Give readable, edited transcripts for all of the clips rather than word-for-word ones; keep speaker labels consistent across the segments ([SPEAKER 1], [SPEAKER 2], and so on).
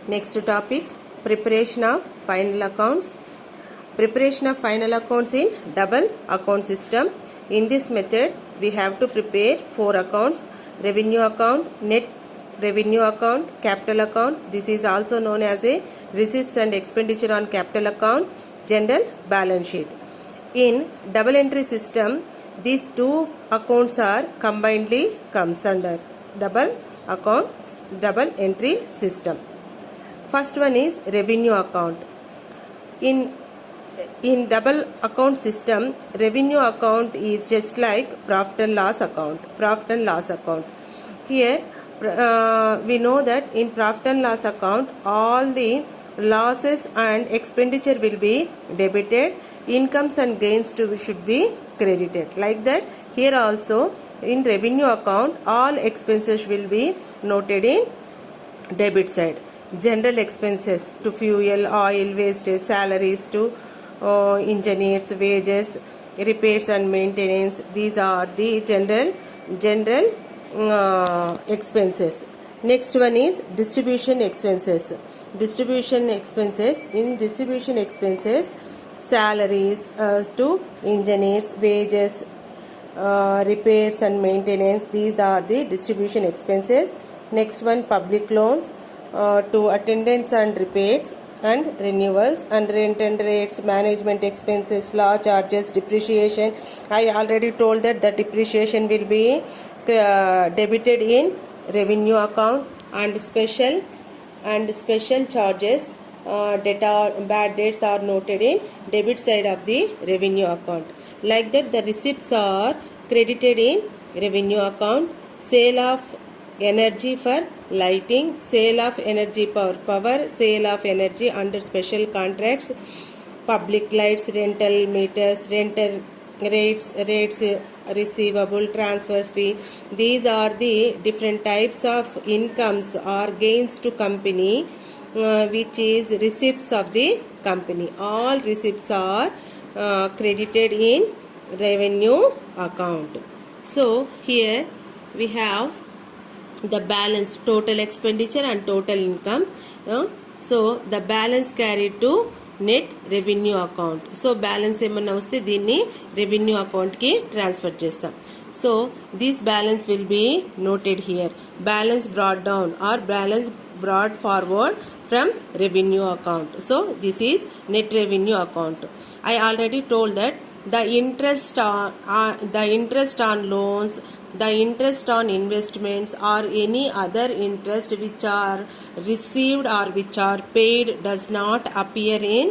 [SPEAKER 1] Next topic, preparation of final accounts. Preparation of final accounts in double account system. In this method, we have to prepare 4 accounts: revenue account, net revenue account, capital account. This is also known as a receipts and expenditure on capital account, general balance sheet. In double entry system, these 2 accounts are combinedly comes under double entry system. First one is revenue account. In double account system, revenue account is just like profit and loss account. Here we know that in profit and loss account, all the losses and expenditure will be debited, incomes and gains should be credited. Like that, here also in revenue account, all expenses will be noted in debit side. General expenses to fuel, oil, wastage, salaries to engineers, wages, repairs and maintenance. These are the general expenses. Next one is distribution expenses. In distribution expenses, salaries to engineers, wages, repairs and maintenance. These are the distribution expenses. Next one, public loans to attendance and repairs and renewals, and rent and rates, management expenses, law charges, depreciation. I already told that the depreciation will be debited in revenue account, and special charges, bad debts are noted in debit side of the revenue account. Like that, the receipts are credited in revenue account. Sale of energy for lighting, sale of energy power, sale of energy under special contracts, public lights, rental meters, rental rates, receivable, transfer fee. These are the different types of incomes or gains to company, which is receipts of the company. All receipts are credited in revenue account. So here we have the balance, total expenditure and total income. So the balance carried to net revenue account. So balance ఏమన్నా వస్తే దీన్ని revenue account కి transfer చేస్తాం. So this balance will be noted here. Balance brought down or balance brought forward from revenue account. So this is net revenue account. I already told that the interest on loans, the interest on investments, or any other interest which are received or which are paid does not appear in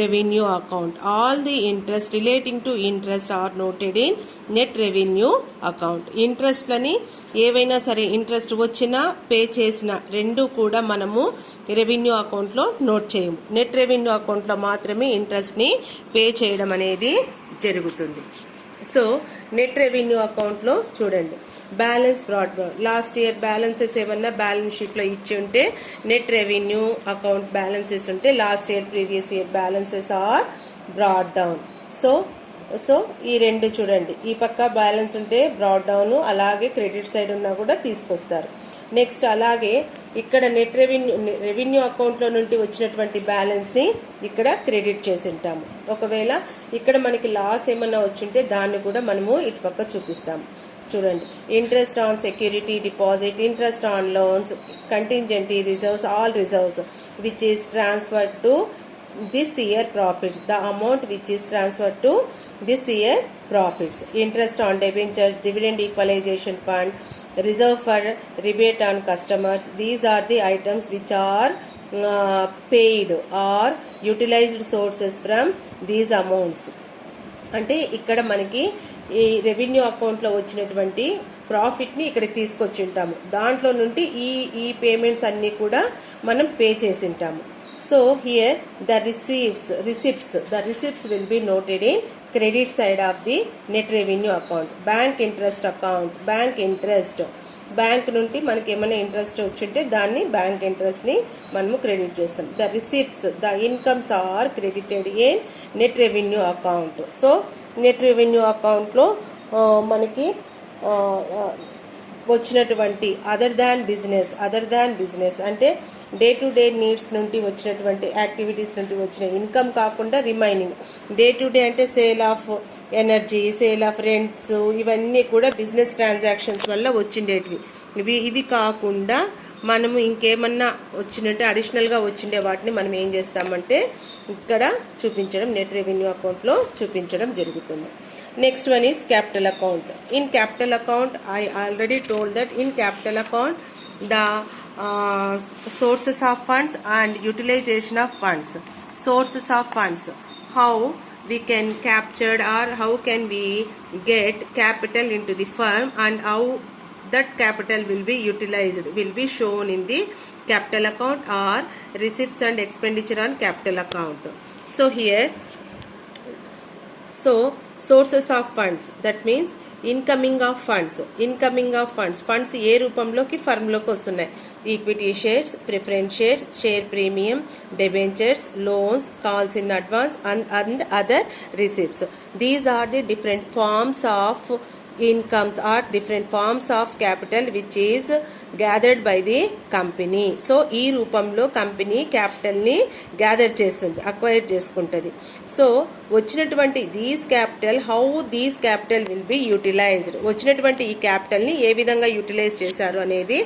[SPEAKER 1] revenue account. All the interest relating to interest are noted in net revenue account. Interest లని ఏవైనా సరే interest వచ్చినా pay చేసిన రెండు కూడా మనము revenue అకౌంట్లో note చేయము. నెట్ రెవెన్యూ అకౌంట్లో మాత్రమే ఇంట్రెస్ట్ని పే చేయడం అనేది జరుగుతుంది. సో నెట్ రెవెన్యూ అకౌంట్లో చూడండి, balance brought down. Last year balances ఏమన్నా బ్యాలెన్స్ షీట్లో ఇచ్చి ఉంటే నెట్ రెవెన్యూ అకౌంట్ బ్యాలెన్సెస్ ఉంటే last year previous year balances are brought down. So ఈ రెండు చూడండి, ఈ పక్క బ్యాలెన్స్ ఉంటే బ్రాడ్ డౌన్, అలాగే క్రెడిట్ సైడ్ ఉన్నా కూడా తీసుకొస్తారు. నెక్స్ట్ అలాగే ఇక్కడ నెట్ రెవెన్యూ అకౌంట్లో నుండి వచ్చినటువంటి బ్యాలెన్స్ని ఇక్కడ క్రెడిట్ చేసి ఉంటాము. ఒకవేళ ఇక్కడ మనకి లాస్ ఏమన్నా వచ్చింటే దాన్ని కూడా మనము ఇటు పక్క చూపిస్తాము. చూడండి, interest on security deposit, interest on loans, contingency reserves, all reserves which is transferred to this year profits, the amount which is transferred to this year profits. Interest on debentures, dividend equalization fund, reserve for rebate on customers. These are the items which are paid or utilized sources from these amounts. అంటే ఇక్కడ మనకి ఈ revenue అకౌంట్లో వచ్చినటువంటి ప్రాఫిట్ని ఇక్కడ తీసుకొచ్చి ఉంటాము. దాంట్లో నుండి ఈ పేమెంట్స్ అన్నీ కూడా మనం పే చేసి ఉంటాము. So here the receipts will be noted in credit side of the net revenue account. Bank interest account, bank నుండి మనకి ఏమైనా ఇంట్రెస్ట్ వచ్చింటే దాన్ని బ్యాంక్ ఇంట్రెస్ట్ ని మనము క్రెడిట్ చేస్తాం. The receipts, the incomes are credited in net revenue account. So net revenue account లో మనకి వచ్చినటువంటి అదర్ దాన్ బిజినెస్ అంటే డే టు డే నీడ్స్ నుండి వచ్చినటువంటి యాక్టివిటీస్ నుండి వచ్చిన ఇన్కమ్ కాకుండా రిమైనింగ్ డే టు డే అంటే sale of energy, sale of rents, ఇవన్నీ కూడా బిజినెస్ ట్రాన్సాక్షన్స్ వల్ల వచ్చిండేటివి. ఇవి కాకుండా మనము ఇంకేమన్నా వచ్చినట్టే అడిషనల్గా వచ్చిండే వాటిని మనం ఏం చేస్తామంటే ఇక్కడ చూపించడం, నెట్ రెవెన్యూ అకౌంట్లో చూపించడం జరుగుతుంది. Next one is capital account. In capital account, I already told that in capital account, the sources of funds and utilization of funds. Sources of funds, how we can capture or how can we get capital into the firm and how that capital will be utilized will be shown in the capital account or receipts and expenditure on capital account. So here, sources of funds, that means incoming of funds ఏ రూపంలోకి ఫర్మ్లోకి వస్తున్నాయి? Equity shares, preference shares, share premium, debentures, loans, calls in advance and other receipts. These are the different forms of incomes or different forms of capital which is gathered by the company. So ఈ రూపంలో company capital ని gather చేస్తుంది, acquire చేసుకుంటుంది. So వచ్చినటువంటి these capital, how these capital will be utilised, వచ్చినటువంటి ఈ capital ని ఏ విధంగా యూటిలైజ్ చేశారు అనేది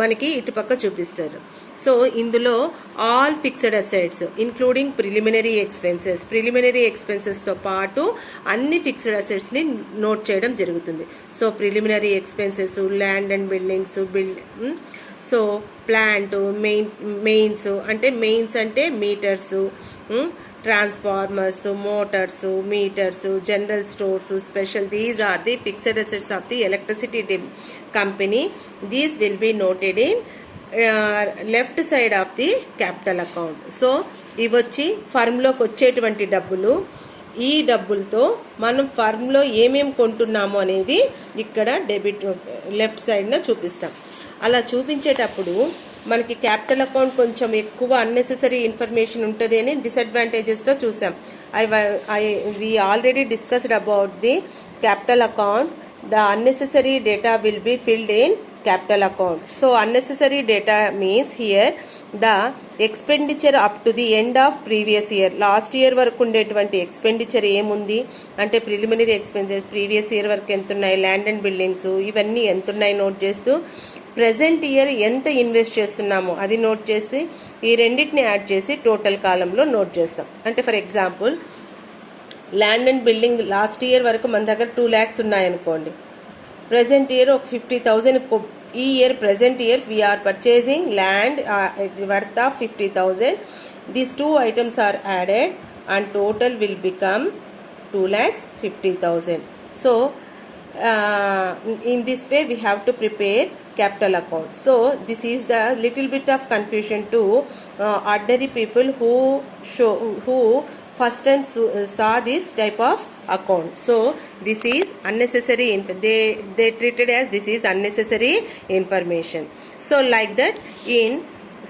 [SPEAKER 1] మనకి ఇటుపక్క చూపిస్తారు. సో ఇందులో all fixed assets including preliminary expenses తో పాటు అన్ని ఫిక్స్డ్ అసెట్స్ ని నోట్ చేయడం జరుగుతుంది. So preliminary expenses, land and buildings, so plant, mains అంటే meters, transformers, motors, meters, general stores, special, these are the fixed assets of the electricity company. These will be noted in left side of the capital account. So ఇవి వచ్చి ఫర్మ్లోకి వచ్చేటువంటి డబ్బులు. ఈ డబ్బులతో మనం ఫర్మ్లో ఏమేమి కొంటున్నాము అనేది ఇక్కడ డెబిట్ లెఫ్ట్ సైడ్లో చూపిస్తాం. అలా చూపించేటప్పుడు మనకి క్యాపిటల్ అకౌంట్ కొంచెం ఎక్కువ అన్నెసెసరీ ఇన్ఫర్మేషన్ ఉంటుంది అని డిసడ్వాంటేజెస్లో చూసాం. we already discussed about the capital account. The unnecessary data will be filled in capital account. So unnecessary data means here the expenditure up to the end of previous year. Last year వరకు ఉండేటువంటి expenditure ఏముంది అంటే preliminary expenses, previous year వరకు ఎంతున్నాయి, land and buildings ఇవన్నీ ఎంతున్నాయి note చేస్తూ, present year ఎంత invest చేస్తున్నామో అది నోట్ చేసి ఈ రెండింటిని యాడ్ చేసి టోటల్ కాలంలో నోట్ చేస్తాం. అంటే for example land and building last year వరకు మన దగ్గర 2 lakhs ఉన్నాయనుకోండి, ప్రెసెంట్ ఇయర్ ఒక 50,000, ఈ year present year we are purchasing land worth of 50,000. These 2 items are added and total will become 2,50,000. So in this way we have to prepare capital account. So this is the little bit of confusion to ordinary people who first time saw this type of account. So this is unnecessary, they treated as this is unnecessary information. So like that in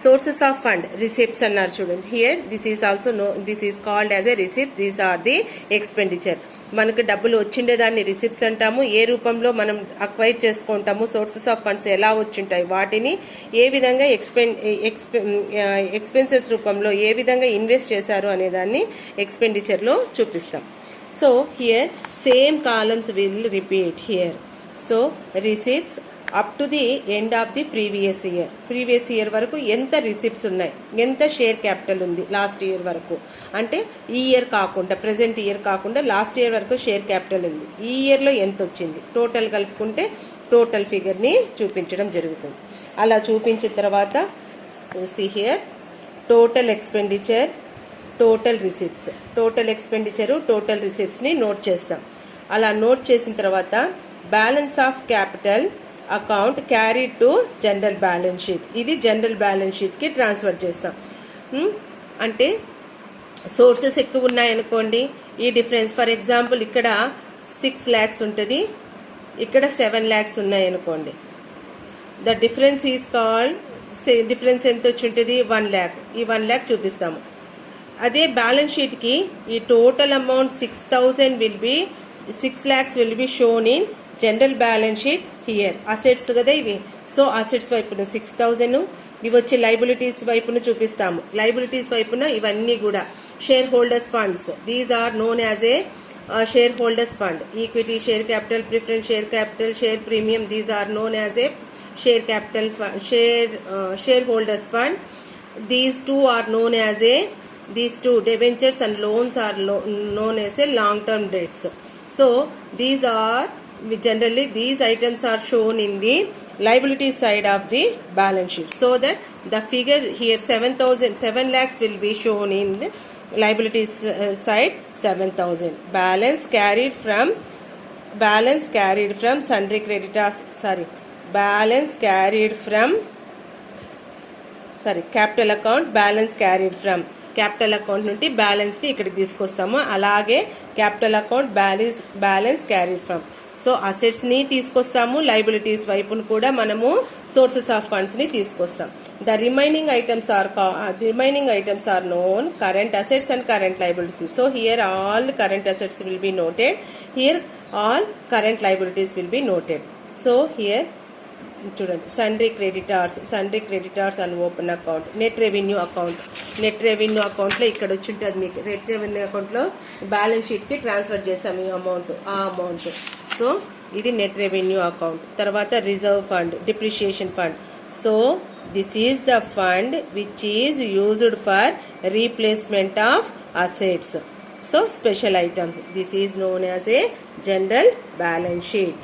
[SPEAKER 1] sources of fund, receipts అన్నారు చూడండి. Here this is also this is called as a receipt. These are the expenditure. మనకు డబ్బులు వచ్చిండే దాన్ని receipts అంటాము. ఏ రూపంలో మనం acquire చేసుకుంటాము, సోర్సెస్ ఆఫ్ ఫండ్స్ ఎలా వచ్చింటాయి, వాటిని ఏ విధంగా ఎక్స్పెన్సెస్ రూపంలో ఏ విధంగా ఇన్వెస్ట్ చేశారు అనే దాన్ని ఎక్స్పెండిచర్లో చూపిస్తాం. So here same columns will repeat here. So receipts up to the end of the previous year వరకు ఎంత రిసిప్ట్స్ ఉన్నాయి, ఎంత షేర్ క్యాపిటల్ ఉంది లాస్ట్ ఇయర్ వరకు, అంటే ఈ ఇయర్ కాకుండా ప్రెసెంట్ ఇయర్ కాకుండా లాస్ట్ ఇయర్ వరకు షేర్ క్యాపిటల్ ఉంది, ఈ ఇయర్లో ఎంత వచ్చింది, టోటల్ కలుపుకుంటే టోటల్ ఫిగర్ని చూపించడం జరుగుతుంది. అలా చూపించిన తర్వాత see here total expenditure, total receipts, total expenditure total రిసిప్ట్స్ని నోట్ చేస్తాం. అలా నోట్ చేసిన తర్వాత balance of capital account carry to general balance sheet, ఇది జనరల్ బ్యాలెన్స్ షీట్కి ట్రాన్స్ఫర్ చేస్తాం. అంటే సోర్సెస్ ఎక్కువ ఉన్నాయనుకోండి, ఈ డిఫరెన్స్ ఫర్ ఎగ్జాంపుల్ ఇక్కడ 6 lakhs ఉంటుంది, ఇక్కడ 7 lakhs ఉన్నాయనుకోండి, the difference is called, difference ఎంత వచ్చి ఉంటుంది 1 lakh, ఈ 1 lakh చూపిస్తాము. అదే బ్యాలెన్స్ షీట్కి ఈ total amount 6 lakhs will be shown in general balance sheet here assets కదా ఇవి. సో అసెట్స్ వైపున 6,000, ఇవి వచ్చి లైబిలిటీస్ వైపున చూపిస్తాము. లైబిలిటీస్ వైపున ఇవన్నీ కూడా share holders funds, these are known as a share holders fund. Equity, share capital, preference share capital, share premium, these are known as a share capital share holders fund. These two are known as these two debentures and loans are known as a long term debts. So these are generally these items are shown in the liability side of the balance sheet, so that the figure here 7 lakhs will be shown in the liability side 7,000. Balance carried from sundry creditors, capital account balance carried from, capital account నుండి balance ని ఇక్కడికి తీసుకొస్తాము. అలాగే capital account balance carried from. So assets ని తీసుకొస్తాము, liabilities వైపును కూడా మనము sources of funds ని తీసుకొస్తాం. The remaining items are known current assets and current liabilities. So here all current assets will be noted, here all current liabilities will be noted. So here చూడండి, sundry creditors and open account, net revenue account లో ఇక్కడ వచ్చి ఉంటుంది మీకు. Net revenue account లో balance sheet కి transfer చేసాం ఆ అమౌంట్. సో ఇది నెట్ రెవెన్యూ అకౌంట్. తర్వాత reserve fund, depreciation fund. So this is the fund which is used for replacement of assets. So special items, this is known as A general balance sheet.